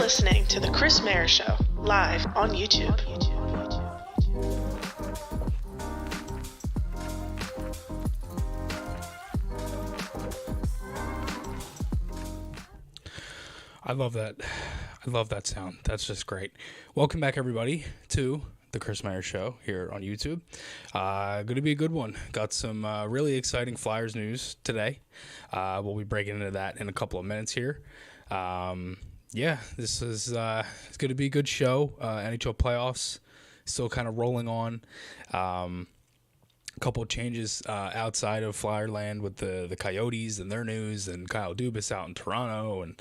listening to The Chris Maher Show, live on YouTube. I love that. I love that sound. That's just great. Welcome back, everybody, to The Chris Maher Show here on YouTube. Going to be a good one. Got some really exciting Flyers news today. We'll be breaking into that in a couple of minutes here. This is it's going to be a good show. NHL playoffs still kind of rolling on. A couple of changes outside of Flyerland with the Coyotes and their news, and Kyle Dubas out in Toronto, and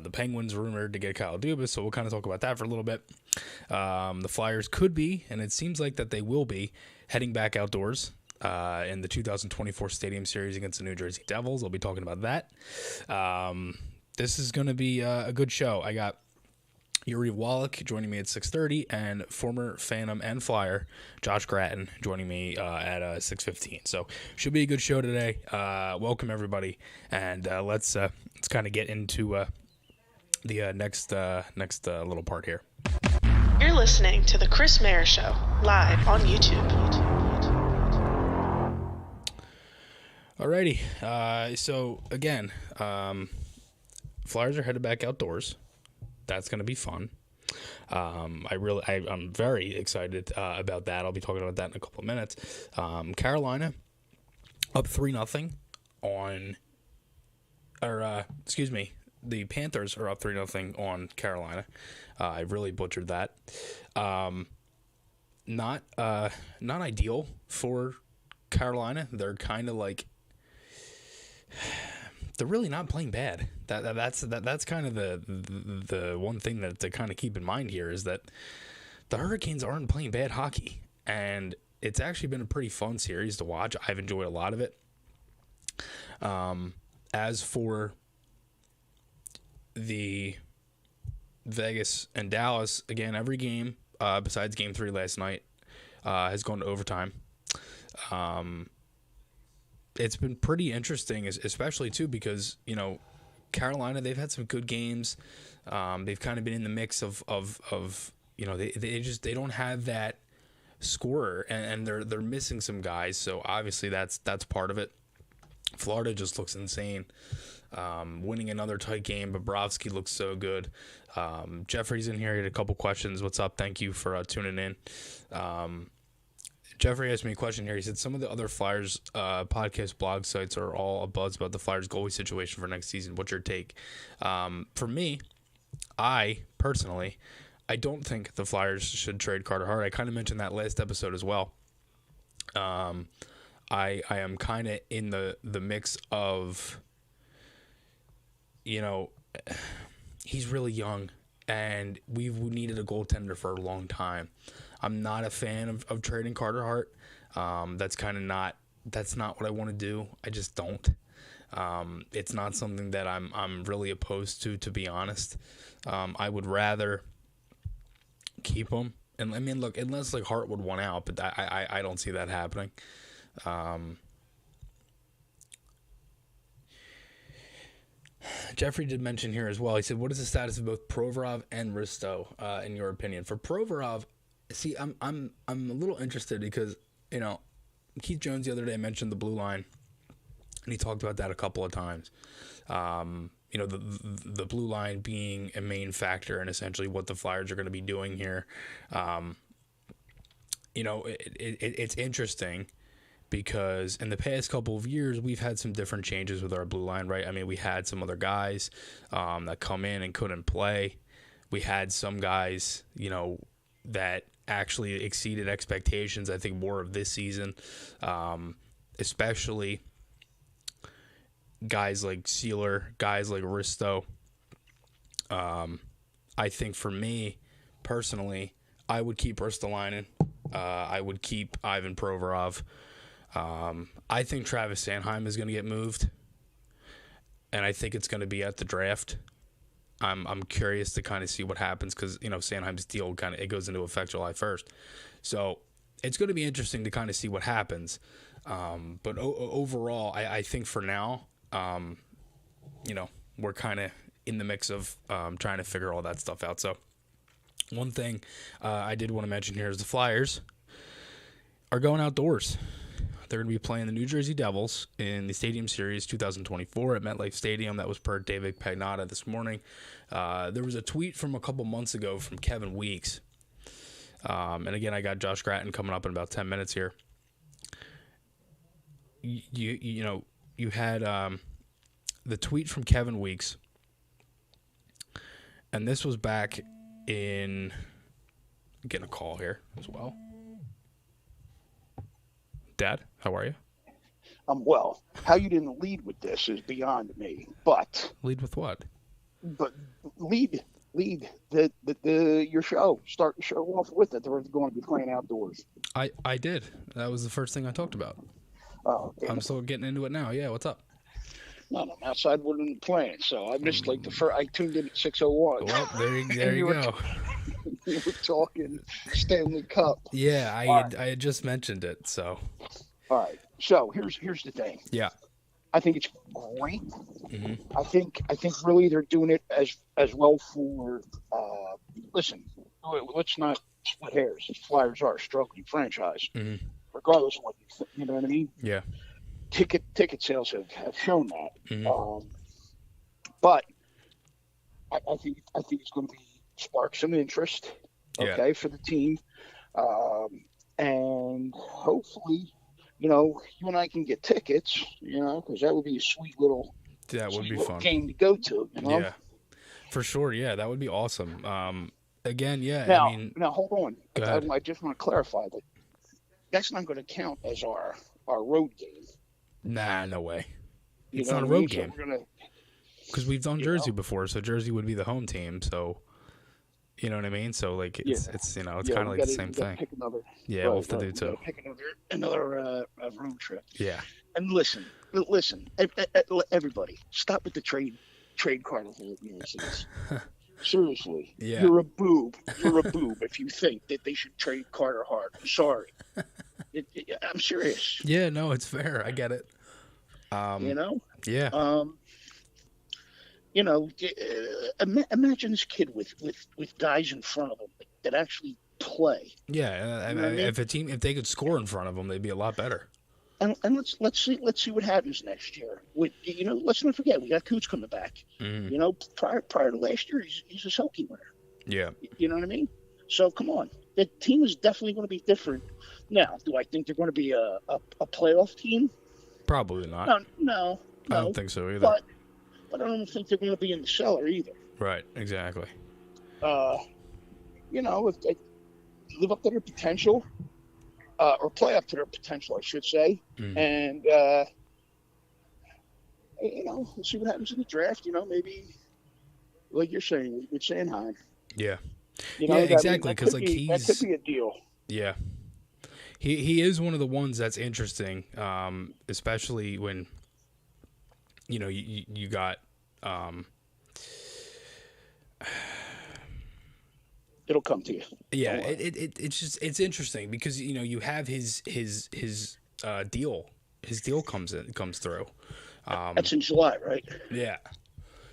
the Penguins rumored to get Kyle Dubas, so we'll kind of talk about that for a little bit. The Flyers could be, and it seems like that they will be, heading back outdoors in the 2024 Stadium Series against the New Jersey Devils. I'll be talking about that. This is going to be a good show. I got Yuri Wallach joining me at 6:30, and former Phantom and Flyer Josh Gratton joining me at 6:15. So should be a good show today. Welcome everybody, and let's kind of get into the next little part here. You're listening to The Chris Maher Show, live on YouTube. Alrighty, so again, Flyers are headed back outdoors. That's going to be fun. I'm very excited about that. I'll be talking about that in a couple of minutes. Carolina up 3-0 on, the Panthers are up 3-0 on Carolina. I really butchered that. Not ideal for Carolina. They're kind of like, they're really not playing bad. That's kind of the one thing that to kind of keep in mind here is that the Hurricanes aren't playing bad hockey, and it's actually been a pretty fun series to watch. I've enjoyed a lot of it. As for the Vegas and Dallas, again, every game besides Game 3 last night has gone to overtime. It's been pretty interesting, especially too because Carolina, they've had some good games. They've kind of been in the mix of they don't have that scorer, and they're missing some guys. So obviously that's part of it. Florida just looks insane. Winning another tight game. Bobrovsky looks so good. Jeffrey's in here. He had a couple questions. What's up? Thank you for tuning in. Jeffrey asked me a question here. He said some of the other Flyers podcast blog sites are all abuzz about the Flyers goalie situation for next season. What's your take? For me, I don't think the Flyers should trade Carter Hart. I kind of mentioned that last episode as well. I am kind of in the mix of, he's really young, and we've needed a goaltender for a long time. I'm not a fan of trading Carter Hart. That's not what I want to do. I just don't. It's not something that I'm really opposed to be honest. I would rather keep him. And I mean, look, unless like Hart would want out, but I don't see that happening. Jeffrey did mention here as well. He said, "What is the status of both Provorov and Risto, in your opinion?" For Provorov, see, I'm a little interested because Keith Jones the other day mentioned the blue line, and he talked about that a couple of times. The blue line being a main factor in essentially what the Flyers are going to be doing here. It's interesting because in the past couple of years we've had some different changes with our blue line, right? I mean, we had some other guys that come in and couldn't play. We had some guys, that actually exceeded expectations, I think, more of this season, especially guys like Sealer, guys like Risto. I think for me, personally, I would keep Ristolainen. I would keep Ivan Provorov. I think Travis Sanheim is going to get moved, and I think it's going to be at the draft. I'm curious to kind of see what happens because, Sanheim's deal it goes into effect July 1st. So it's going to be interesting to kind of see what happens. But overall, I think for now, we're kind of in the mix of trying to figure all that stuff out. So one thing I did want to mention here is the Flyers are going outdoors. They're going to be playing the New Jersey Devils in the Stadium Series 2024 at MetLife Stadium. That was per David Pagnotta this morning. There was a tweet from a couple months ago from Kevin Weeks. And again, I got Josh Gratton coming up in about 10 minutes here. You had the tweet from Kevin Weeks, and this was back in, I'm getting a call here as well. Dad, how are you? Well, how you didn't lead with this is beyond me. But lead with what? But lead your show. Start the show off with it. They're going to be playing outdoors. I did. That was the first thing I talked about. Oh, I'm still getting into it now. Yeah, what's up? No, I'm outside wasn't playing, so I missed like the first. I tuned in at 6:01. Well, there you go. You were talking Stanley Cup. Yeah, I had just mentioned it. So. All right. So here's the thing. Yeah. I think it's great. Mm-hmm. I think really they're doing it as well for. Listen, let's not split hairs. The Flyers are a struggling franchise, regardless of what you think. You know what I mean? Yeah. Ticket sales have shown that. Mm-hmm. But I think it's going to spark some interest. Okay, for the team, and hopefully, you and I can get tickets. Because that would be a sweet little. That would be fun game to go to. Yeah, for sure. Yeah, that would be awesome. Again, yeah. Now hold on. Go ahead. I just want to clarify that that's not going to count as our road game. Nah, no way. It's not a road game. Because we've done Jersey before, so Jersey would be the home team. So, you know what I mean? So, like, it's kind of like the same thing. We'll have to do too. Pick another road trip. Yeah. And listen, everybody, stop with the trade card nonsense. Seriously, you're a boob. If you think that they should trade Carter Hart. I'm sorry. I'm serious. Yeah, no, it's fair. I get it. Yeah. Imagine this kid with guys in front of him that actually play. Yeah, if they could score in front of them, they'd be a lot better. And let's see what happens next year. Let's not forget we got Coots coming back. Prior to last year, he's a Selke winner. Yeah. You know what I mean? So come on, the team is definitely going to be different. Now, do I think they're going to be a playoff team? Probably not. No. I don't think so either. But I don't think they're going to be in the cellar either. Right. Exactly. If they live up to their potential. Or play up to their potential, I should say. And, we'll see what happens in the draft. Maybe, like you're saying, with Sanheim. Yeah. Exactly. Because, that could be a deal. Yeah. He is one of the ones that's interesting, especially when, you got... It'll come to you. Yeah, it's interesting because you have his deal. His deal comes through. That's in July, right? Yeah.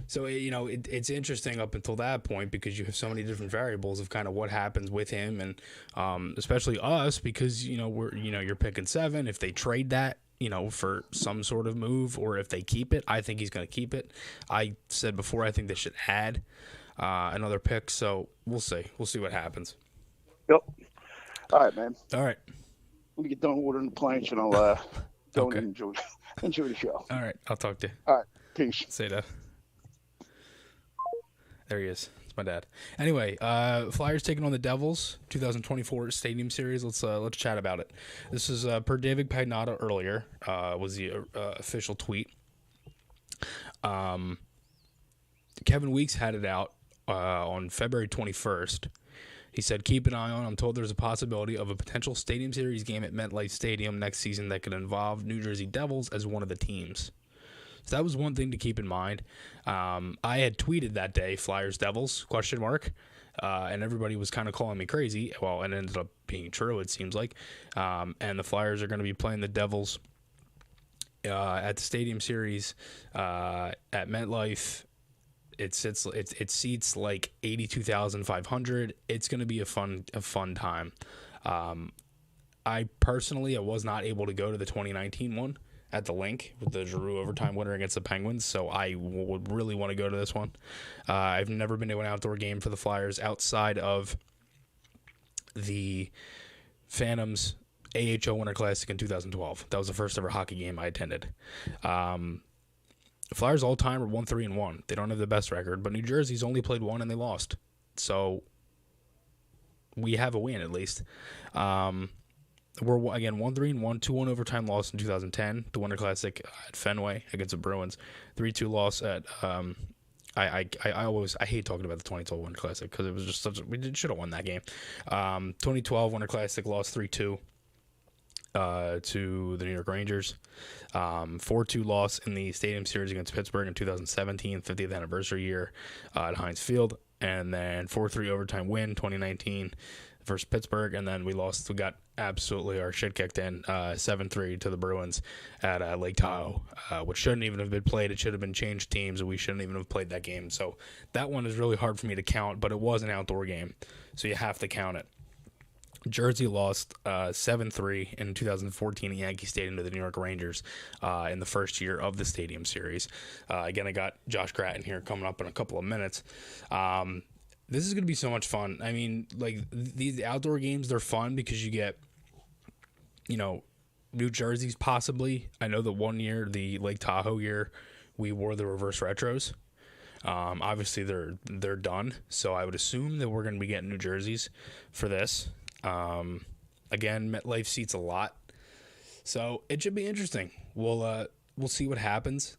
So it's interesting up until that point because you have so many different variables of kind of what happens with him and especially us because you're picking 7. If they trade that for some sort of move or if they keep it, I think he's going to keep it. I said before I think they should add another pick, so we'll see. We'll see what happens. Yep. All right, man. All right. Let me get done ordering the planks, and I'll go and enjoy the show. All right. I'll talk to you. All right. Peace. Say that. There he is. It's my dad. Anyway, Flyers taking on the Devils, 2024 Stadium Series. Let's chat about it. This is per David Pagnotta earlier. Was the official tweet. Kevin Weeks had it out on February 21st. He said, keep an eye on. I'm told there's a possibility of a potential Stadium Series game at MetLife Stadium next season that could involve New Jersey Devils as one of the teams. So that was one thing to keep in mind. I had tweeted that day, Flyers Devils, ? And everybody was kind of calling me crazy. Well, it ended up being true, it seems like. And the Flyers are going to be playing the Devils at the Stadium Series at MetLife It seats like 82,500. It's going to be a fun time. I was not able to go to the 2019 one at the link with the Giroux overtime winner against the Penguins, so I would really want to go to this one. I've never been to an outdoor game for the Flyers outside of the Phantoms AHL Winter Classic in 2012. That was the first ever hockey game I attended. The Flyers all time are 1-3-1. They don't have the best record, but New Jersey's only played one and they lost. So we have a win at least. We're again 1-3-1, 2-1 overtime loss in 2010. The Winter Classic at Fenway against the Bruins. 3-2 loss at I hate talking about the 2012 Winter Classic because it was just we should have won that game. 2012 Winter Classic lost 3-2 to the New York Rangers. 4-2 loss in the Stadium Series against Pittsburgh in 2017, 50th anniversary year at Heinz Field, and then 4-3 overtime win 2019 versus Pittsburgh, and then we got absolutely our shit kicked in 7-3 to the Bruins at Lake Tahoe, which shouldn't even have been played. It should have been changed teams, and we shouldn't even have played that game. So that one is really hard for me to count, but it was an outdoor game, so you have to count it. Jersey lost 7-3 in 2014 at Yankee Stadium to the New York Rangers in the first year of the Stadium Series. Again, I got Josh Gratton here coming up in a couple of minutes. This is going to be so much fun. I mean, like, these outdoor games, they're fun because you get, New Jersey's possibly. I know that one year, the Lake Tahoe year, we wore the reverse retros. Obviously, they're done, so I would assume that we're going to be getting New Jerseys for this. Again, MetLife seats a lot, so it should be interesting. We'll see what happens.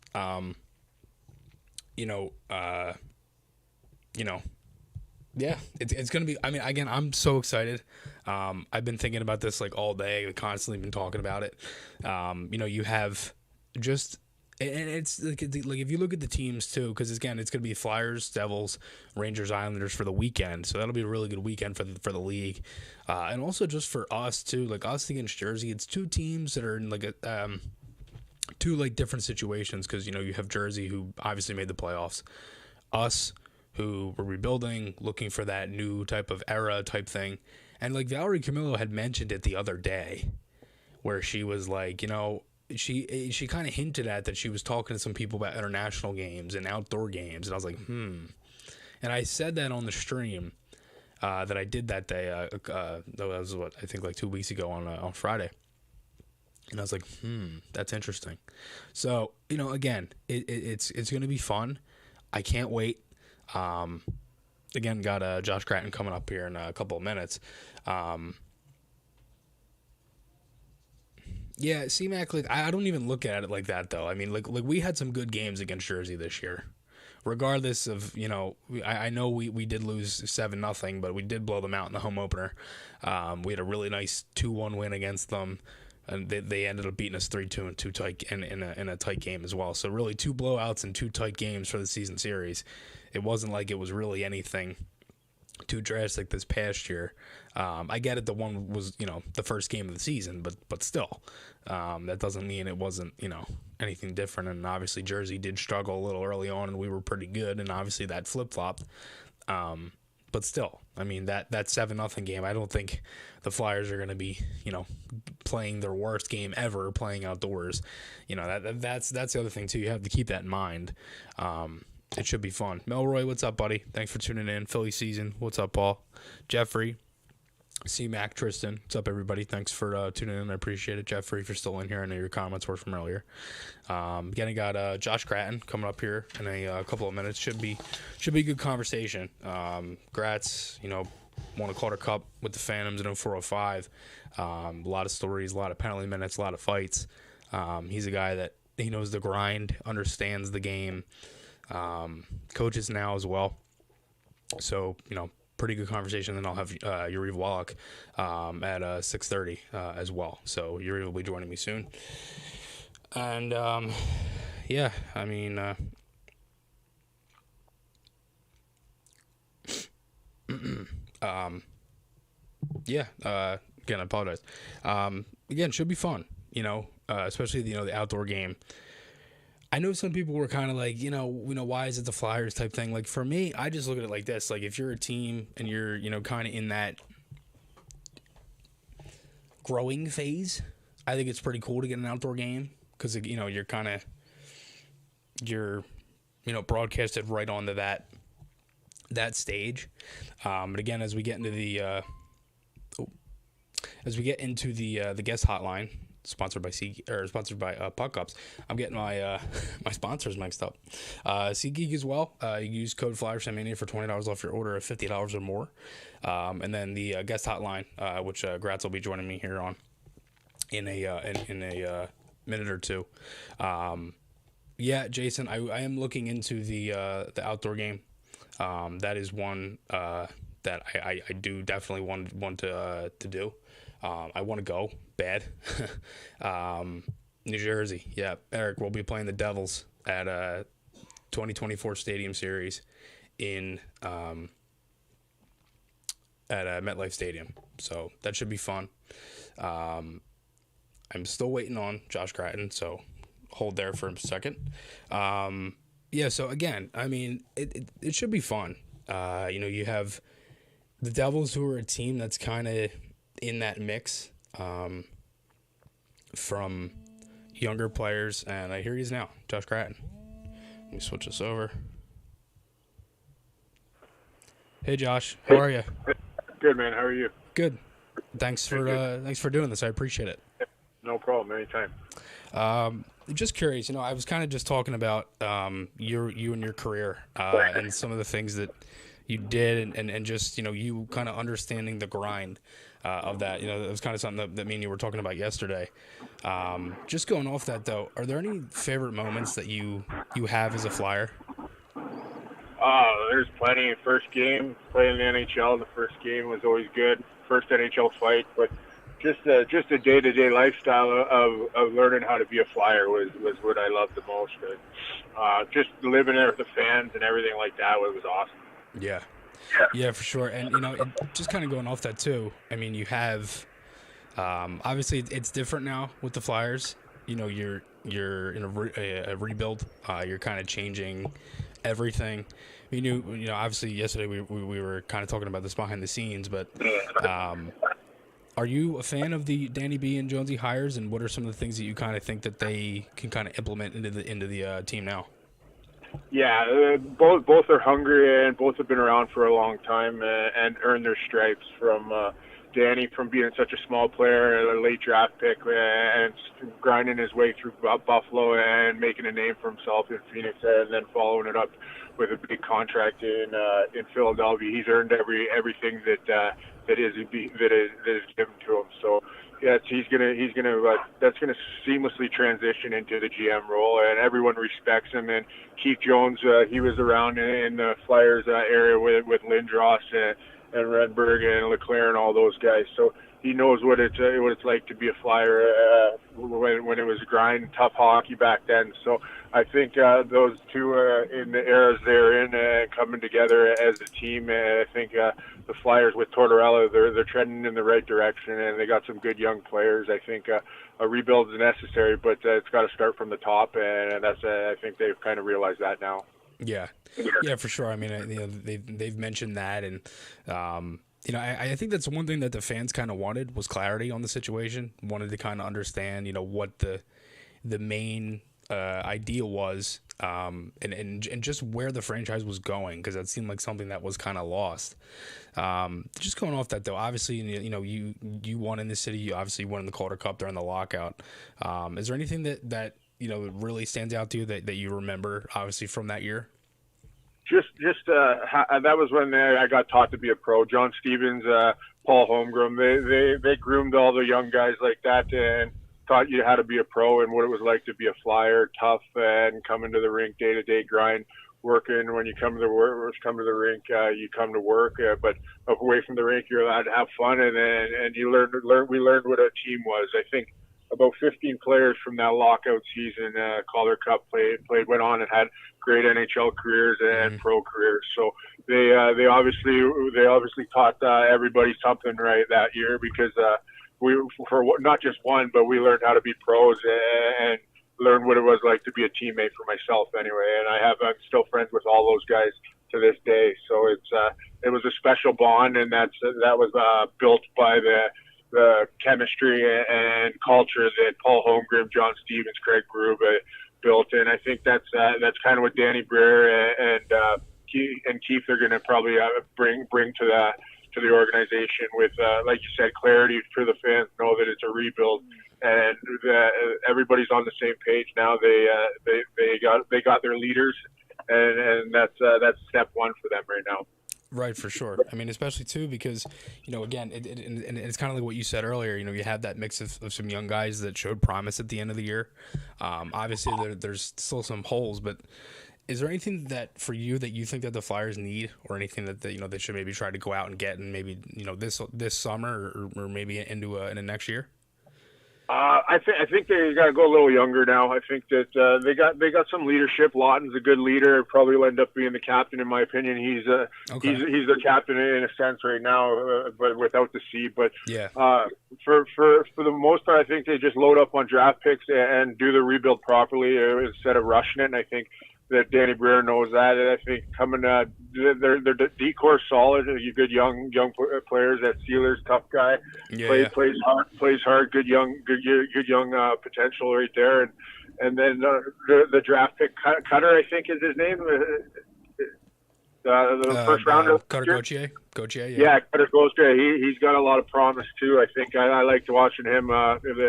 Yeah, it's going to be, I mean, again, I'm so excited. I've been thinking about this like all day. I've constantly been talking about it. You have just, and it's like if you look at the teams too, because again, it's going to be Flyers, Devils, Rangers, Islanders for the weekend. So that'll be a really good weekend for the league. And also just for us too, like us against Jersey, it's two teams that are in like two like different situations. Cause you have Jersey, who obviously made the playoffs, us, who were rebuilding, looking for that new type of era type thing. And like Valerie Camillo had mentioned it the other day, where she was like, she kind of hinted at that she was talking to some people about international games and outdoor games. And I was like, And I said that on the stream that I did that day. That was I think like 2 weeks ago on Friday. And I was like, that's interesting. So, again, it's going to be fun. I can't wait. Again, got Josh Gratton coming up here in a couple of minutes. Yeah, C-Mac, like, I don't even look at it like that, though. I mean, like we had some good games against Jersey this year. Regardless of, I know we did lose 7-0, but we did blow them out in the home opener. We had a really nice 2-1 win against them. And they ended up beating us 3-2 and 2 tight in a tight game as well. So really 2 blowouts and 2 tight games for the season series. It wasn't like it was really anything too drastic this past year. I get it. The one was the first game of the season, but still, that doesn't mean it wasn't anything different. And obviously Jersey did struggle a little early on, and we were pretty good. And obviously that flip flopped. But still, I mean, that 7-0 game, I don't think the Flyers are going to be, playing their worst game ever playing outdoors. That's the other thing, too. You have to keep that in mind. It should be fun. Melroy, what's up, buddy? Thanks for tuning in. Philly season. What's up, Paul? Jeffrey. C-Mac, Tristan. What's up, everybody? Thanks for tuning in. I appreciate it. Jeffrey, if you're still in here, I know your comments were from earlier. Again, I got Josh Gratton coming up here in a couple of minutes. Should be a good conversation. Gratz, won a Calder Cup with the Phantoms in 0405. A lot of stories, a lot of penalty minutes, a lot of fights. He's a guy that he knows the grind, understands the game, coaches now as well. So, pretty good conversation. Then I'll have Yuri Wallach at 6:30 as well. So Yuri will be joining me soon. And yeah, I mean, yeah. Again, I apologize. Again, should be fun. Especially the outdoor game. I know some people were kind of like, why is it the Flyers type thing? Like for me, I just look at it like this. Like if you're a team and you're, kind of in that growing phase, I think it's pretty cool to get an outdoor game because, you're kind of, broadcasted right onto that stage. But again, as we get into the guest hotline, sponsored by Puck Cups, I'm getting my my sponsors mixed up. SeatGeek as well. You use code FLYERSMania for $20 off your order of $50 or more. And then the guest hotline, which Gratz will be joining me here on in a minute or two. Yeah, Jason, I am looking into the outdoor game. That is one that I do definitely want to do. I want to go bad. New Jersey, yeah. Eric, we'll be playing the Devils at 2024 Stadium Series in at MetLife Stadium. So that should be fun. I'm still waiting on Josh Gratton, so hold there for a second. Yeah, so again, I mean, it should be fun. You have the Devils, who are a team that's kind of in that mix from younger players, and here he is now, Josh Gratton. Let me switch this over. Hey, Josh, how are you? Good, man. How are you? Good. Thanks for doing this. I appreciate it. No problem. Anytime. Just curious, I was kind of just talking about you and your career and some of the things that you did and just, you kind of understanding the grind of that. It was kind of something that me and you were talking about yesterday. Just going off that, though, are there any favorite moments that you have as a Flyer? There's plenty. First game, playing in the NHL, the first game was always good. First NHL fight, but just a day-to-day lifestyle of learning how to be a Flyer was what I loved the most. Just living there with the fans and everything like that was awesome. Yeah, for sure. And just kind of going off that too. I mean, you have obviously it's different now with the Flyers. You're in a rebuild. You're kind of changing everything. We knew, obviously yesterday we were kind of talking about this behind the scenes, but are you a fan of the Danny B and Jonesy hires, and what are some of the things that you kind of think that they can kind of implement into the team now? Yeah, both are hungry and both have been around for a long time and earned their stripes. From Danny, from being such a small player, a late draft pick, and grinding his way through Buffalo and making a name for himself in Phoenix, and then following it up with a big contract in Philadelphia. He's earned everything that is given to him. So yeah, that's gonna seamlessly transition into the GM role, and everyone respects him. And Keith Jones, he was around in the Flyers area with Lindros and Redberg and LeClaire and all those guys. So he knows what it's like to be a Flyer when it was grind, tough hockey back then. So I think those two in the eras they're in coming together as a team. I think the Flyers with Tortorella, they're trending in the right direction, and they got some good young players. I think a rebuild is necessary, but it's got to start from the top, and that's I think they've kind of realized that now. Yeah, for sure. I mean, they've mentioned that, and I think that's one thing that the fans kind of wanted was clarity on the situation. Wanted to kind of understand, what the main idea was, and just where the franchise was going, because that seemed like something that was kind of lost. Just going off that though, obviously, you won in the city. You obviously won in the Calder Cup during the lockout. Is there anything that really stands out to you that you remember, obviously, from that year? Just that was when I got taught to be a pro. John Stevens, Paul Holmgren, they groomed all the young guys like that and taught you how to be a pro and what it was like to be a Flyer, tough and come into the rink, day-to-day grind, working. When you come to the rink, you come to work, but away from the rink, you're allowed to have fun, and we learned what a team was. I think about 15 players from that lockout season, Calder Cup went on and had great NHL careers and pro careers. So they obviously taught everybody something right that year, because we, for not just one, but we learned how to be pros and learned what it was like to be a teammate for myself anyway. And I'm still friends with all those guys to this day. So it was a special bond, and that was built by the chemistry and culture that Paul Holmgren, John Stevens, Craig Berube built. And I think that's kind of what Danny Briere and Keith are going to probably bring to the organization with, like you said, clarity for the fans, know that it's a rebuild, and everybody's on the same page now. They got their leaders, and that's step one for them right now. Right, for sure. I mean, especially too because, again, and it's kind of like what you said earlier. You have that mix of some young guys that showed promise at the end of the year. Obviously, there's still some holes, but is there anything that for you that you think that the Flyers need, or anything that they should maybe try to go out and get, and maybe this summer or maybe into next year? I think they got to go a little younger now. I think that they got some leadership. Lawton's a good leader. Probably will end up being the captain, in my opinion. He's the captain in a sense right now, but without the C. But yeah, for the most part, I think they just load up on draft picks and do the rebuild properly instead of rushing it. And I think that Danny Briere knows that. And I think coming, their decor solid. You good young players. That Sealer's tough guy. Plays hard. Good young potential right there. And then the draft pick Cutter, I think is his name. The first rounder. Cutter Gauthier. Yeah, Cutter Gauthier. He's got a lot of promise too. I think I liked watching him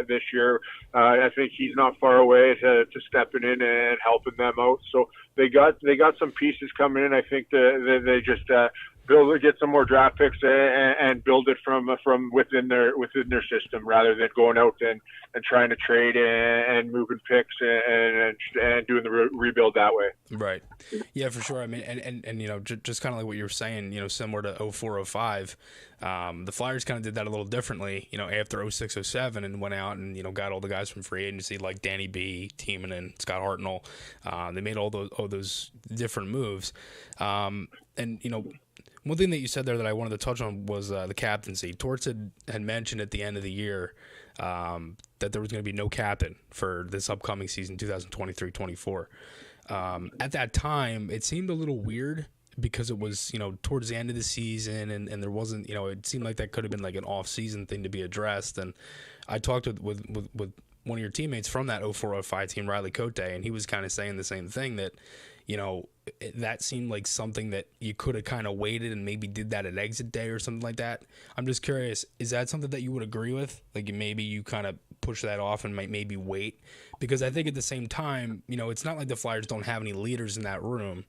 this year. I think he's not far away to stepping in and helping them out. So they got some pieces coming in. I think they just get some more draft picks and build it from within their system, rather than going out and trying to trade and moving picks and doing the rebuild that way. Right. Yeah, for sure. I mean, and just kind of like what you were saying, similar to 04-05, the Flyers kind of did that a little differently, after 06-07, and went out and, got all the guys from free agency like Danny B, Tiemann, Scott Hartnell. They made all those different moves. One thing that you said there that I wanted to touch on was the captaincy. Torts had mentioned at the end of the year that there was going to be no captain for this upcoming season, 2023-24. At that time, it seemed a little weird because it was, towards the end of the season, and there wasn't, it seemed like that could have been like an off-season thing to be addressed. And I talked with one of your teammates from that 04-05 team, Riley Cote, and he was kind of saying the same thing, that that seemed like something that you could have kind of waited and maybe did that at exit day or something like that. I'm just curious, is that something that you would agree with? Like maybe you kind of push that off and might maybe wait? Because I think at the same time, it's not like the Flyers don't have any leaders in that room,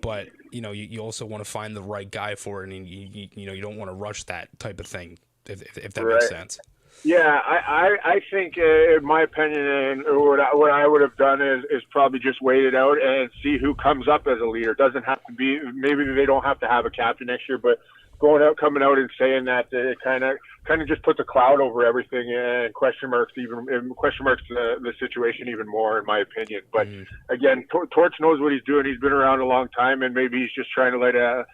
but, you also want to find the right guy for it, and you don't want to rush that type of thing, if that makes sense. Yeah, I think, in my opinion, and what I would have done is probably just wait it out and see who comes up as a leader. It doesn't have to be, maybe they don't have to have a captain next year, but coming out and saying that, it kind of just puts a cloud over everything, and question marks the situation even more, in my opinion. But again, Torch knows what he's doing. He's been around a long time, and maybe he's just trying to light a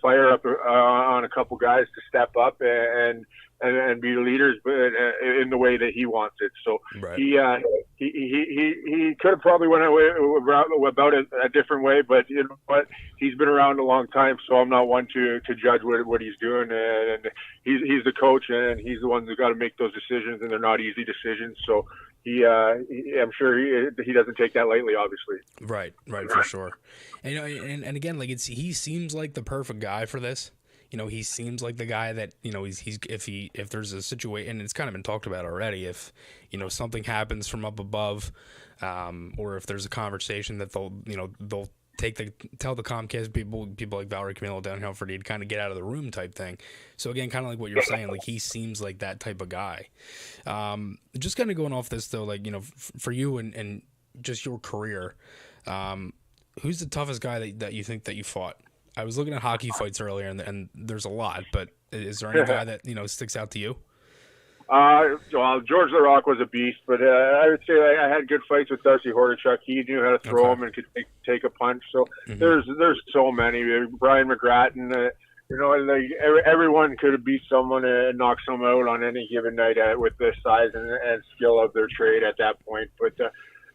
fire up on a couple guys to step up and be leaders, but in the way that he wants it. So right. He could have probably went about it a different way, but you know what? He's been around a long time, so I'm not one to judge what he's doing. And he's the coach, and he's the one who's got to make those decisions, and they're not easy decisions. So I'm sure he doesn't take that lightly, obviously. Right, for sure. And again, like he seems like the perfect guy for this. He seems like the guy that, if there's a situation, and it's kind of been talked about already, if, something happens from up above, or if there's a conversation that they'll tell the Comcast people like Valerie Camilo, Dan Helford, he'd kind of get out of the room type thing. So again, kind of like what you're saying, like he seems like that type of guy. Just kind of going off this though, like, for you and just your career, who's the toughest guy that you think that you fought? I was looking at hockey fights earlier, and there's a lot, but is there any guy that, sticks out to you? Well, George the Rock was a beast, but I would say I had good fights with Darcy Hordichuk. He knew how to throw him and could take a punch. So there's so many. Brian McGrattan, everyone could have beat someone and knocked someone out on any given night with the size and skill of their trade at that point. But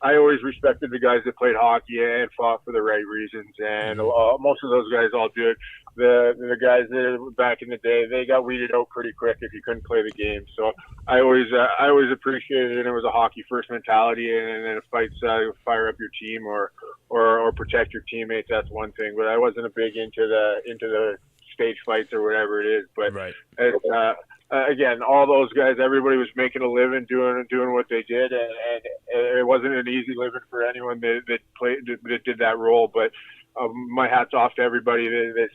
I always respected the guys that played hockey and fought for the right reasons, and most of those guys all do it. The guys that back in the day, they got weeded out pretty quick if you couldn't play the game. So I always appreciated it. It was a hockey first mentality, and then if fights fire up your team or protect your teammates, that's one thing. But I wasn't a big into the stage fights or whatever it is. But right. Again, all those guys, everybody was making a living doing what they did, and it wasn't an easy living for anyone that did that role. But my hat's off to everybody that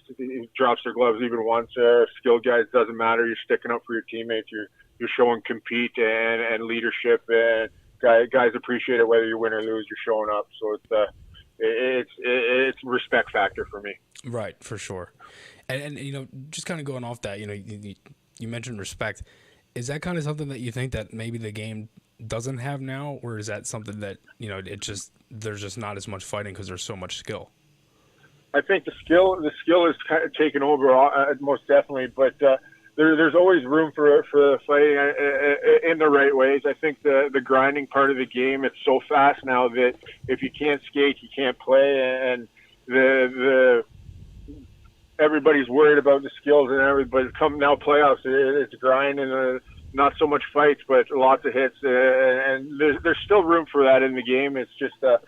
drops their gloves even once. Skilled guys, doesn't matter. You're sticking up for your teammates. You're showing compete and leadership, and guys appreciate it whether you win or lose. You're showing up, so it's a respect factor for me. Right, for sure. And just kind of going off that, you mentioned respect. Is that kind of something that you think that maybe the game doesn't have now, or is that something that there's just not as much fighting because there's so much skill? I think the skill is kind of taken over, most definitely, but there's always room for fighting in the right ways. I think the grinding part of the game, it's so fast now that if you can't skate, you can't play, and everybody's worried about the skills and everything. But come now playoffs, it's grind and not so much fights, but lots of hits, and there's still room for that in the game. It's just the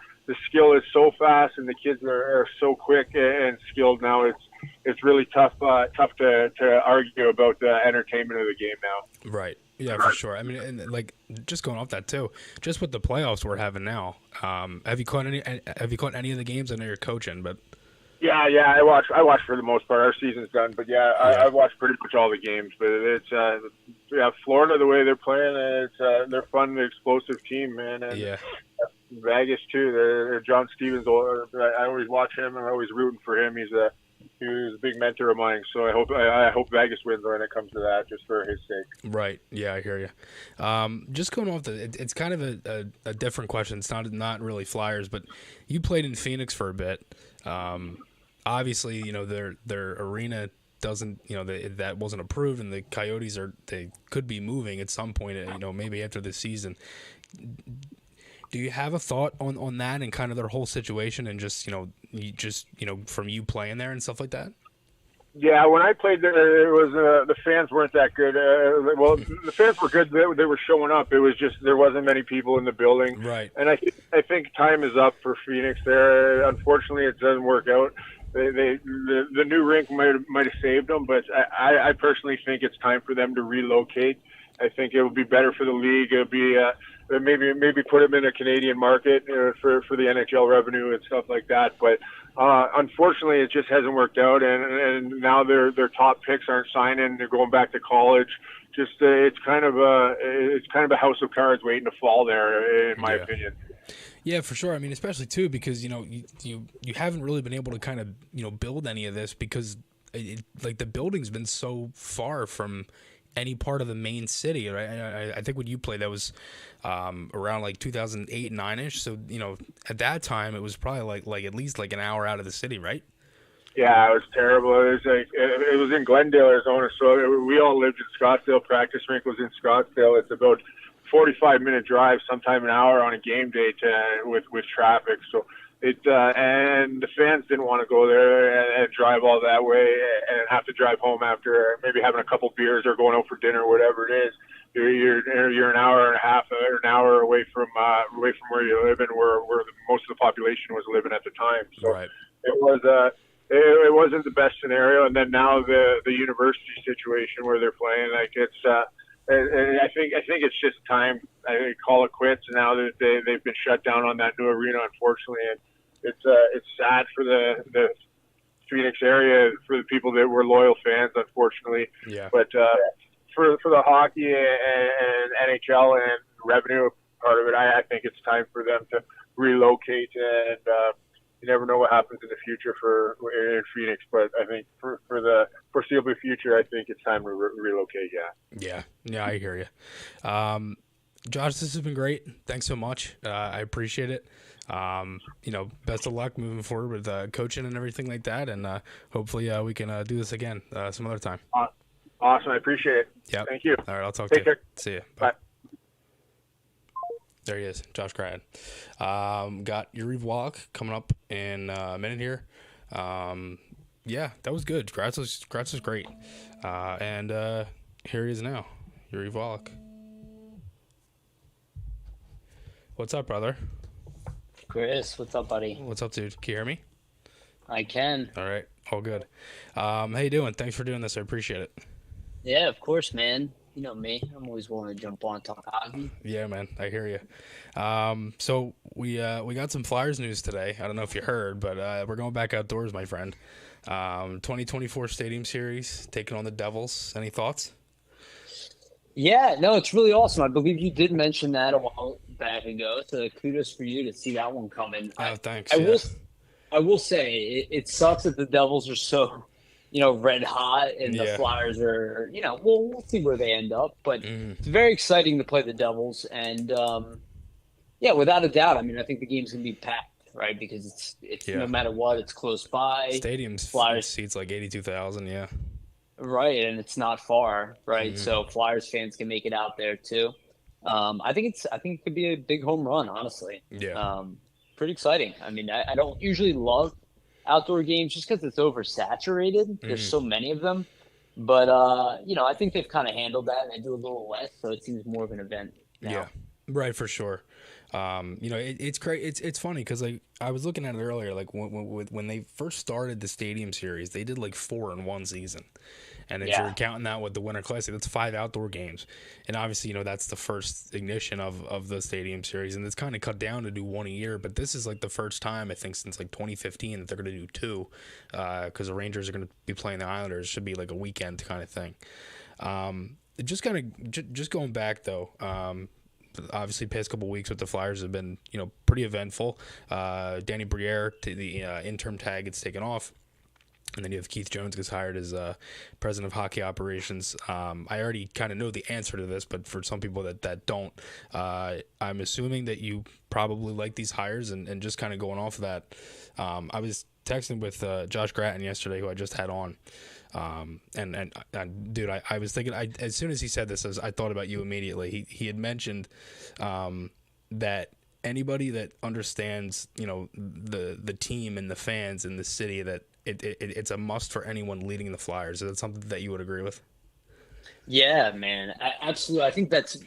skill is so fast, and the kids are so quick and skilled now. It's really tough to argue about the entertainment of the game now. Right. Yeah, for sure. I mean, and like just going off that too, just with the playoffs we're having now. Have you caught any of the games? I know you're coaching, but yeah, I watch for the most part. Our season's done, but I watch pretty much all the games. But it's Florida, the way they're playing, they're fun, explosive team, man. And Vegas too. They're John Stevens. I always watch him. I'm always rooting for him. He was a big mentor of mine. So I hope Vegas wins when it comes to that, just for his sake. Right. Yeah, I hear you. Just going off it's kind of a different question. It's not really Flyers, but you played in Phoenix for a bit. Obviously, their arena doesn't, that wasn't approved, and the Coyotes they could be moving at some point, maybe after this season. Do you have a thought on that and kind of their whole situation, and just from you playing there and stuff like that? Yeah, when I played there, it was the fans weren't that good. The fans were good; they were showing up. It was just there wasn't many people in the building. Right. And I think time is up for Phoenix. There, unfortunately, it doesn't work out. The new rink might have saved them, but I personally think it's time for them to relocate. I think it would be better for the league. It would be maybe put them in a Canadian market for the NHL revenue and stuff like that. But unfortunately, it just hasn't worked out, and now their top picks aren't signing. They're going back to college. Just it's kind of a house of cards waiting to fall there, in my opinion. Yeah, for sure. I mean, especially too because you haven't really been able to kind of build any of this because the building's been so far from any part of the main city, right? I think when you played, that was around like 2008, 9-ish. So at that time, it was probably like at least like an hour out of the city, right? Yeah, it was terrible. It was in Glendale, Arizona. So we all lived in Scottsdale. Practice rink was in Scottsdale. It's about 45-minute drive, sometime an hour on a game day with traffic. So and the fans didn't want to go there and drive all that way and have to drive home after maybe having a couple beers or going out for dinner, whatever it is. You're an hour and a half or an hour away from where you live and where most of the population was living at the time. So right. It wasn't the best scenario. And then now the university situation where they're playing, I think it's just time. I call it quits now that they've been shut down on that new arena, unfortunately, and it's sad for the Phoenix area, for the people that were loyal fans, unfortunately. Yeah. But for the hockey and NHL and revenue part of it, I think it's time for them to relocate, and you never know what happens in the future in Phoenix, but I think for the foreseeable future, I think it's time to relocate. Yeah, I hear you. Josh, this has been great. Thanks so much. I appreciate it. Best of luck moving forward with coaching and everything like that, and hopefully we can do this again some other time. Awesome. I appreciate it. Yeah. Thank you. All right, I'll talk Take to you. care. See you. Bye. There he is, Josh Grad. Got Yuri Wallach coming up in a minute here. Yeah, that was good. Gratz was great. And here he is now, Yuri Wallach. What's up, brother? Chris, what's up, buddy? What's up, dude? Can you hear me? I can. All right, all good. How you doing? Thanks for doing this. I appreciate it. Yeah, of course, man. You know me. I'm always willing to jump on and talk hockey. Yeah, man. I hear you. So we got some Flyers news today. I don't know if you heard, but we're going back outdoors, my friend. 2024 Stadium Series, taking on the Devils. Any thoughts? Yeah, no, it's really awesome. I believe you did mention that a while back ago, so kudos for you to see that one coming. Oh, thanks. I will say it sucks that the Devils are so, red hot, and the Flyers are, we'll see where they end up. But it's very exciting to play the Devils, and without a doubt. I mean, I think the game's gonna be packed, right? Because it's no matter what, it's close by. Stadium's Flyers seats like 82,000. Yeah. Right, and it's not far, right? So Flyers fans can make it out there too. I think it could be a big home run, honestly. Yeah. Pretty exciting. I mean, I don't usually love outdoor games just because it's oversaturated. There's so many of them, but I think they've kind of handled that, and they do a little less, so it seems more of an event now. Yeah, right, for sure. It's great. It's funny because like I was looking at it earlier, like when they first started the Stadium Series, they did like 4 in one season, and if you're counting that with the Winter Classic, that's 5 outdoor games, and obviously that's the first ignition of the Stadium Series, and it's kind of cut down to do 1 a year, but this is like the first time I think since like 2015 that they're going to do 2, because the Rangers are going to be playing the Islanders. It should be like a weekend kind of thing. Just going back though. Obviously, past couple weeks with the Flyers have been, pretty eventful. Danny Briere, the interim tag, gets taken off. And then you have Keith Jones gets hired as president of hockey operations. I already kind of know the answer to this, but for some people that don't, I'm assuming that you probably like these hires. And just kind of going off of that, I was texting with Josh Gratton yesterday, who I just had on. And dude, I was thinking, as soon as he said this, I thought about you immediately. He had mentioned that anybody that understands, the team and the fans in the city, that it's a must for anyone leading the Flyers. Is that something that you would agree with? Yeah, man, absolutely. I think that's,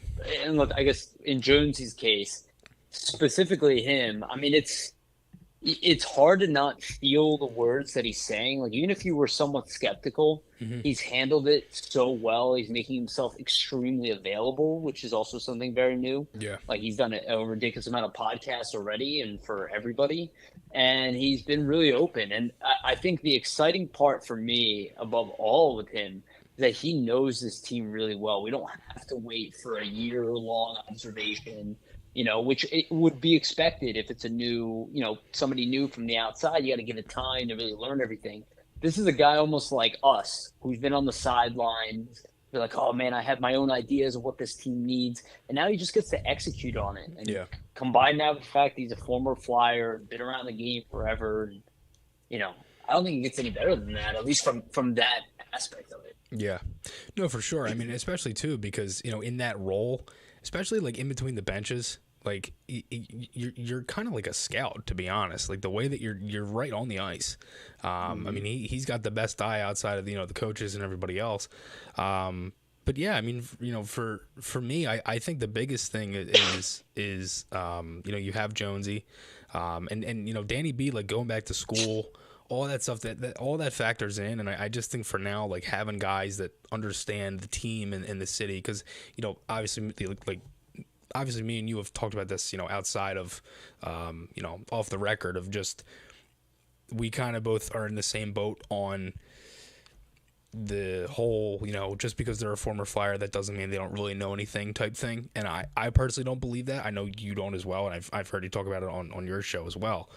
and look, I guess in Jones's case, specifically him, I mean, it's hard to not feel the words that he's saying. Like, even if you were somewhat skeptical, he's handled it so well. He's making himself extremely available, which is also something very new. Yeah. Like, he's done a ridiculous amount of podcasts already and for everybody. And he's been really open. And I think the exciting part for me, above all with him, is that he knows this team really well. We don't have to wait for a year-long observation, which it would be expected if it's a new, somebody new from the outside. You got to give it time to really learn everything. This is a guy almost like us who's been on the sidelines. You're like, oh, man, I have my own ideas of what this team needs. And now he just gets to execute on it. And combine that with the fact that he's a former Flyer, been around the game forever. And, I don't think it gets any better than that, at least from that aspect of it. Yeah. No, for sure. I mean, especially, too, because, in that role – especially like in between the benches, like you're kind of like a scout, to be honest. Like the way that you're right on the ice. I mean, he's got the best eye outside of the coaches and everybody else. But yeah, I mean, for me, I think the biggest thing is you have Jonesy, and Danny B, like going back to school. All that stuff that all that factors in, and I just think for now, like having guys that understand the team and the city, because obviously me and you have talked about this, outside of off the record, of just we kind of both are in the same boat on the whole, just because they're a former Flyer, that doesn't mean they don't really know anything type thing. And I personally don't believe that. I know you don't as well, and I've heard you talk about it on your show as well.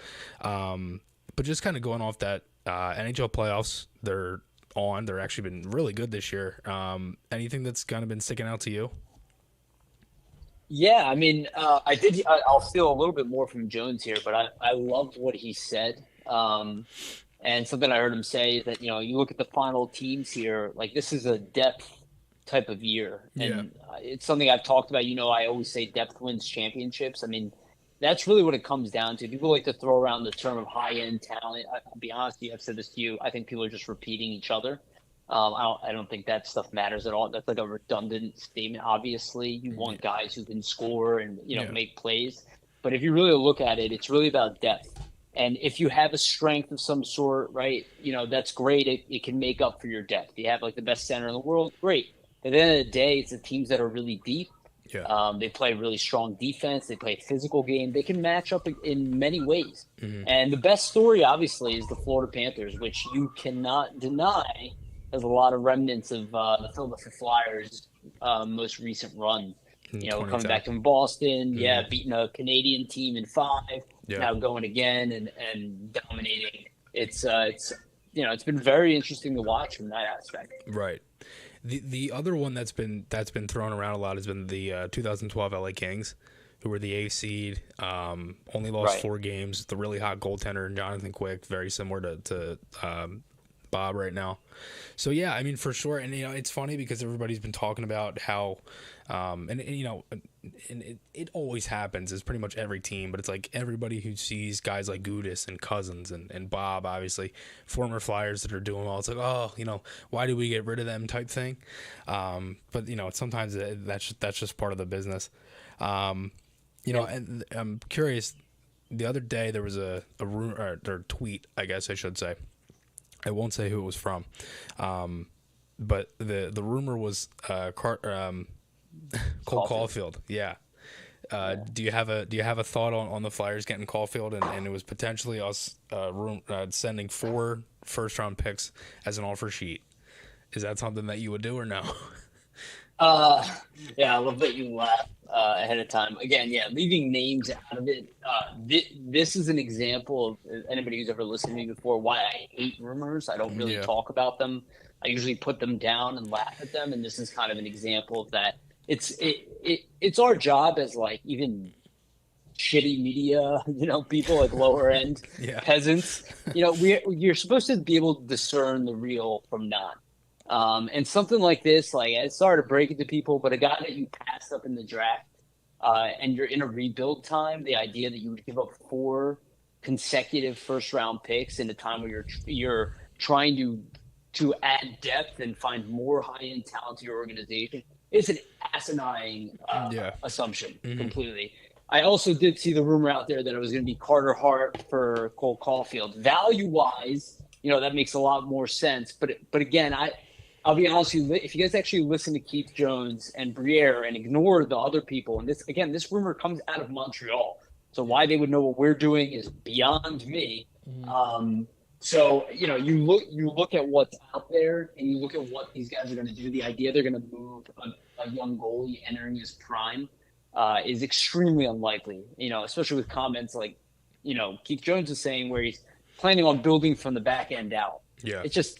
But just kind of going off that, NHL playoffs, they're actually been really good this year. Anything that's kind of been sticking out to you? Yeah, I mean, I'll steal a little bit more from Jones here, but I loved what he said. And something I heard him say is that, you look at the final teams here, like this is a depth type of year. And it's something I've talked about. I always say depth wins championships. I mean, that's really what it comes down to. People like to throw around the term of high-end talent. I'll be honest with you, I've said this to you. I think people are just repeating each other. I don't think that stuff matters at all. That's like a redundant statement. Obviously, you want guys who can score and make plays. But if you really look at it, it's really about depth. And if you have a strength of some sort, right, that's great. It can make up for your depth. You have like the best center in the world, great. At the end of the day, it's the teams that are really deep. Yeah. They play really strong defense. They play a physical game. They can match up in many ways. Mm-hmm. And the best story, obviously, is the Florida Panthers, which you cannot deny has a lot of remnants of the Philadelphia Flyers' most recent run. Coming back from Boston, beating a Canadian team in 5, now going again and dominating. It's been very interesting to watch from that aspect. Right. The other one that's been thrown around a lot has been the 2012 LA Kings, who were the 8th seed, only lost 4 games. The really hot goaltender Jonathan Quick, very similar to Bob right now. So yeah, I mean, for sure. And it's funny because everybody's been talking about how it always happens. It's pretty much every team, but it's like everybody who sees guys like Gudis and Cousins and Bob, obviously former Flyers that are doing well, it's like, oh, why did we get rid of them type thing. But sometimes that's just part of the business. And I'm curious, the other day there was a rumor or tweet, I guess I should say. I won't say who it was from, but the rumor was Cole Caulfield. Yeah. Do you have a thought on the Flyers getting Caulfield and it was potentially us sending 4 first-round picks as an offer sheet? Is that something that you would do or no? Yeah, I love that you laugh ahead of time. Again, leaving names out of it. This is an example of anybody who's ever listened to me before why I hate rumors. I don't really talk about them. I usually put them down and laugh at them, and this is kind of an example of that. It's our job as like even shitty media, people like lower end peasants. You're supposed to be able to discern the real from not. And something like this, like it's sorry to break it to people, but a guy that you passed up in the draft, and you're in a rebuild time, the idea that you would give up 4 consecutive first round picks in a time where you're trying to add depth and find more high end talent to your organization, it's an asinine assumption completely. I also did see the rumor out there that it was going to be Carter Hart for Cole Caulfield. Value wise, that makes a lot more sense. But again, I'll be honest with you, if you guys actually listen to Keith Jones and Briere and ignore the other people, and this rumor comes out of Montreal, so why they would know what we're doing is beyond me. So you look at what's out there and you look at what these guys are going to do. The idea they're going to move a young goalie entering his prime is extremely unlikely. Especially with comments like Keith Jones is saying where he's planning on building from the back end out. Yeah, it just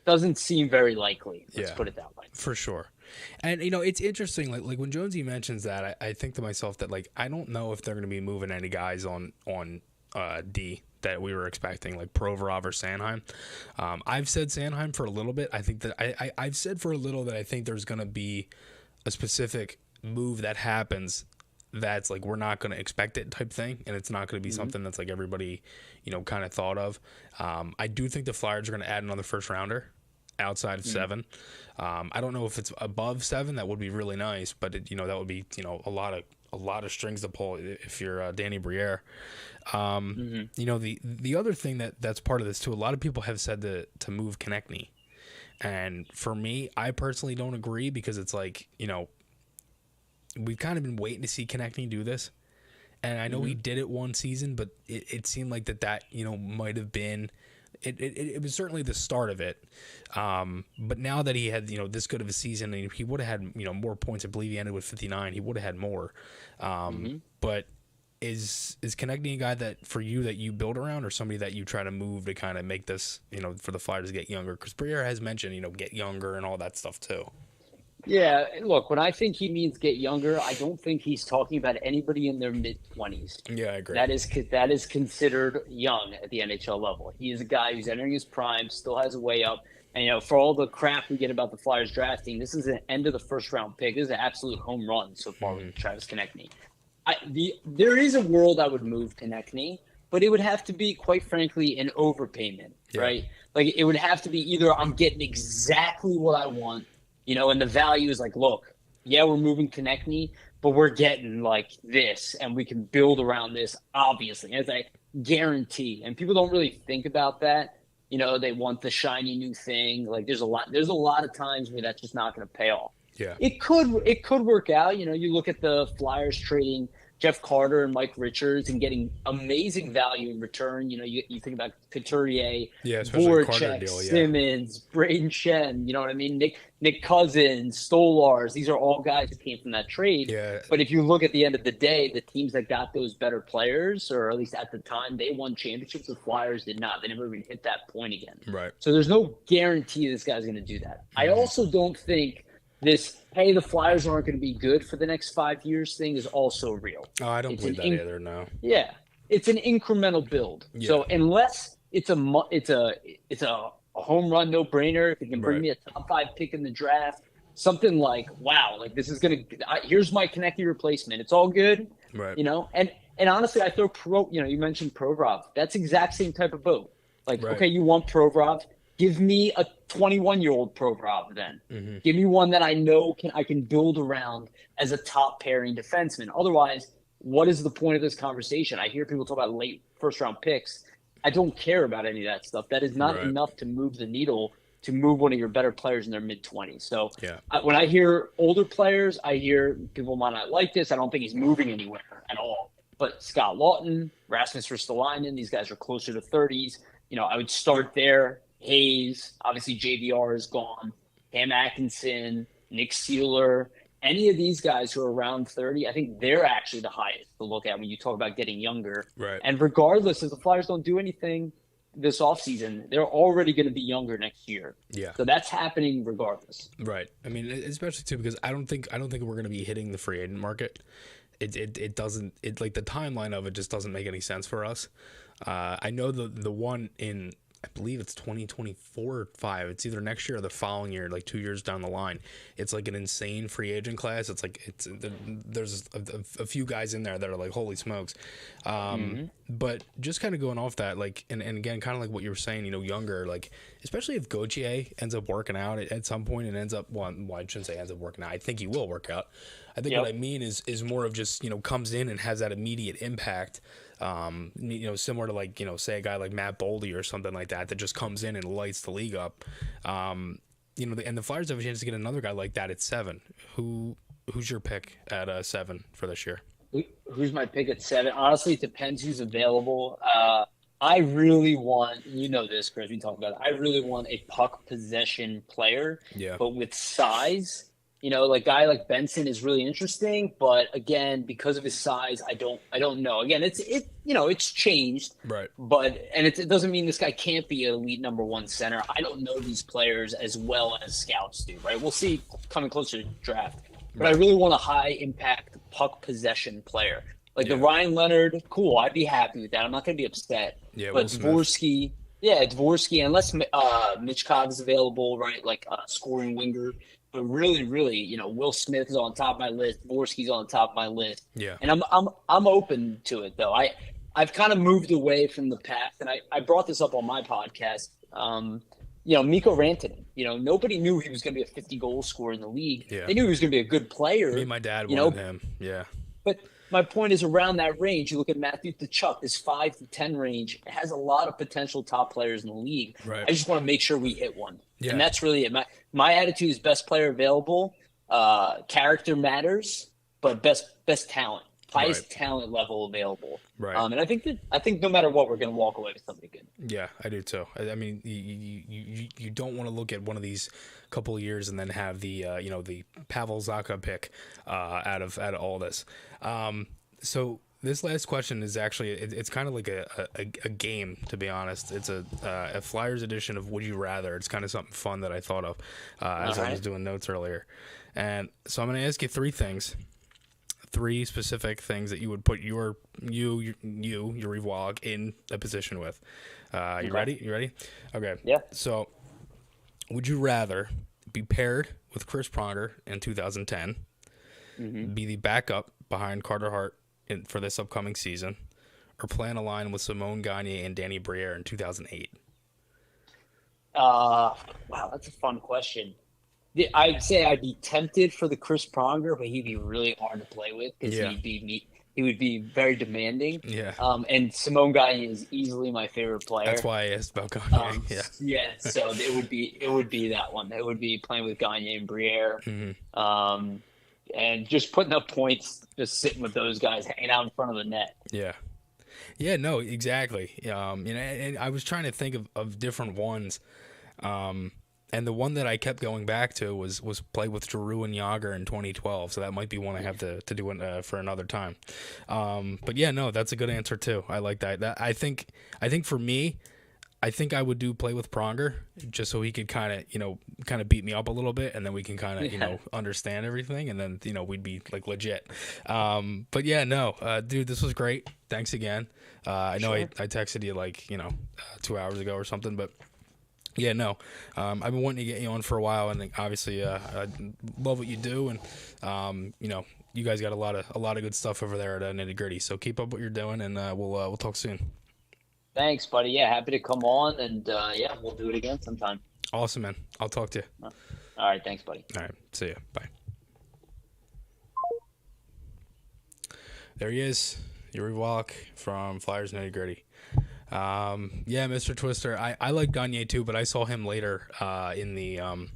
doesn't seem very likely. Let's put it that way. For sure. And it's interesting. Like when Jonesy mentions that, I think to myself that I don't know if they're going to be moving any guys on D that we were expecting, like Provorov or Sanheim. I've said Sanheim for a little bit. I think that I've said for a little that I think there's going to be a specific move that happens that's like we're not going to expect it type thing, and it's not going to be something that's like everybody kind of thought of. I do think the Flyers are going to add another first rounder outside of 7. I don't know if it's above 7. That would be really nice, but that would be a lot of strings to pull if you're Danny Briere. The other thing that's part of this too, a lot of people have said to move Konechny, and for me, I personally don't agree because it's like we've kind of been waiting to see Konechny do this, and I know he did it one season, but it seemed like that might have been. It was certainly the start of it, but now that he had this good of a season, and he would have had more points. I believe he ended with 59. He would have had more, but is Konechny a guy that for you that you build around, or somebody that you try to move to kind of make this for the Flyers to get younger? Because Briere has mentioned get younger and all that stuff too. Yeah, look, when I think he means get younger, I don't think he's talking about anybody in their mid-20s. Yeah, I agree. That is considered young at the NHL level. He is a guy who's entering his prime, still has a way up. And, for all the crap we get about the Flyers drafting, this is an end of the first-round pick. This is an absolute home run so far with Travis Konechny. There is a world I would move Konechny, but it would have to be, quite frankly, an overpayment, right? Like, it would have to be either I'm getting exactly what I want, and the value is like, look, yeah, we're moving Konechny, but we're getting like this, and we can build around this, obviously. As I guarantee, and people don't really think about that. They want the shiny new thing. Like, there's a lot of times where that's just not going to pay off. Yeah, it could work out. You look at the Flyers trading Jeff Carter and Mike Richards and getting amazing value in return. You think about Couturier, Voracek, Simmons, Braden Shen, you know what I mean? Nick Cousins, Stolars. These are all guys who came from that trade. Yeah. But if you look at the end of the day, the teams that got those better players, or at least at the time, they won championships. The Flyers did not. They never even hit that point again. Right. So there's no guarantee this guy's going to do that. I also don't think this, hey, the Flyers aren't going to be good for the next 5 years thing is also real. Oh, I don't believe that either, no. Yeah. It's an incremental build. Yeah. So unless it's a home run no-brainer, if it can bring me a top 5 pick in the draft, something like, wow, like this is going to here's my Konechny replacement. It's all good. Right. And honestly, I throw you mentioned Provorov. That's exact same type of boat. Like, okay, you want Provorov, give me a 21-year-old Provorov then. Mm-hmm. Give me one that I know I can build around as a top pairing defenseman. Otherwise, what is the point of this conversation? I hear people talk about late first-round picks. I don't care about any of that stuff. That is not enough to move the needle to move one of your better players in their mid-20s. So when I hear older players, I hear people might not like this. I don't think he's moving anywhere at all. But Scott Lawton, Rasmus Ristolainen, these guys are closer to 30s. I would start there. Hayes, obviously JVR is gone. Cam Atkinson, Nick Seeler, any of these guys who are around 30, I think they're actually the highest to look at when you talk about getting younger. Right. And regardless, if the Flyers don't do anything this offseason, they're already going to be younger next year. Yeah. So that's happening regardless. Right. I mean, especially too because I don't think we're going to be hitting the free agent market. It doesn't like the timeline of it just doesn't make any sense for us. I know the one in, I believe it's 2024 or 5. It's either next year or the following year, like 2 years down the line. It's like an insane free agent class. It's like there's a few guys in there that are like, holy smokes. But just kind of going off that, like, and again, kind of like what you were saying, younger, like, especially if Gauthier ends up working out at some point and ends up, well, I shouldn't say ends up working out. I think he will work out. I think what I mean is more of just, comes in and has that immediate impact. Similar to like, say a guy like Matt Boldy or something like that just comes in and lights the league up. And the Flyers have a chance to get another guy like that at 7. Who's your pick at 7 for this year? Who's my pick at 7? Honestly, it depends who's available. I really want, this, Chris, we talked about it. I really want a puck possession player, but with size. Like guy like Benson is really interesting, but again, because of his size, I don't know. Again, it's changed, right? But it doesn't mean this guy can't be an elite number 1 center. I don't know these players as well as scouts do, right? We'll see coming closer to the draft. But I really want a high impact puck possession player, like the Ryan Leonard. Cool, I'd be happy with that. I'm not going to be upset. Yeah, but Dvorsky, unless Mitch Cobb is available, right? Like a scoring winger. But really, really, Will Smith is on top of my list. Dvorsky's on top of my list. Yeah. And I'm open to it though. I've kind of moved away from the past, and I brought this up on my podcast. Mikko Rantanen. Nobody knew he was going to be a 50-goal scorer in the league. Yeah. They knew he was going to be a good player. Me and my dad wanted him. Yeah. But my point is around that range. You look at Matthew Tkachuk, this 5 to 10 range. It has a lot of potential top players in the league. Right. I just want to make sure we hit one. Yeah. And that's really it. My attitude is best player available. Character matters, but best talent, highest talent level available. Right. And I think no matter what, we're going to walk away with something good. Yeah, I do too. I mean, you don't want to look at one of these couple of years and then have the the Pavel Zacha pick out of all this. So this last question is actually it's kind of like a game, to be honest. It's a Flyers edition of Would You Rather. It's kind of something fun that I thought of as I was doing notes earlier. And so I'm going to ask you three specific things that you would put your Wallach in a position with. You ready? You ready? Okay. Yeah. So, would you rather be paired with Chris Pronger in 2010, be the backup behind Carter Hart for this upcoming season, or play on a line with Simone Gagne and Danny Briere in 2008? Wow, that's a fun question. I'd say I'd be tempted for the Chris Pronger, but he'd be really hard to play with because he would be very demanding. Yeah. And Simone Gagne is easily my favorite player. That's why I asked about Gagne. Yeah. So it would be that one. It would be playing with Gagne and Briere, and just putting up points, just sitting with those guys, hanging out in front of the net. Yeah. Yeah. No. Exactly. And I was trying to think of different ones. And the one that I kept going back to was play with Giroux and Yager in 2012. So that might be one I have to do it for another time. But yeah, no, that's a good answer too. I like that. I think for me, I think I would do play with Pronger just so he could kind of beat me up a little bit, and then we can kind of understand everything, and then we'd be like legit. But yeah, no, dude, this was great. Thanks again. I know I texted you 2 hours ago or something, but. Yeah, no. I've been wanting to get you on for a while, and obviously, I love what you do, and you guys got a lot of good stuff over there at Nitty Gritty. So keep up what you're doing, and we'll talk soon. Thanks, buddy. Yeah, happy to come on, and we'll do it again sometime. Awesome, man. I'll talk to you. All right, thanks, buddy. All right, see ya. Bye. There he is, Youtuber Wallach from Flyers Nitty Gritty. Mr. Twister. I like Gagne too, but I saw him later in the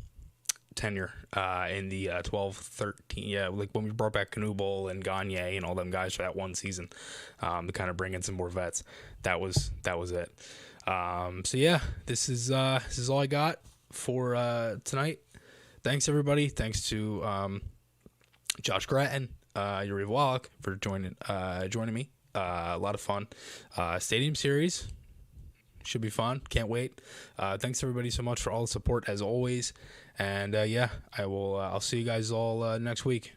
tenure in the 12-13. Yeah, like when we brought back Knubel and Gagne and all them guys for that one season to kind of bring in some more vets. That was it. So yeah, this is all I got for tonight. Thanks everybody. Thanks to Josh Grattan, Youtuber Wallach for joining me. A lot of fun. Stadium Series should be fun. Can't wait. Thanks everybody so much for all the support as always. And I'll see you guys all next week.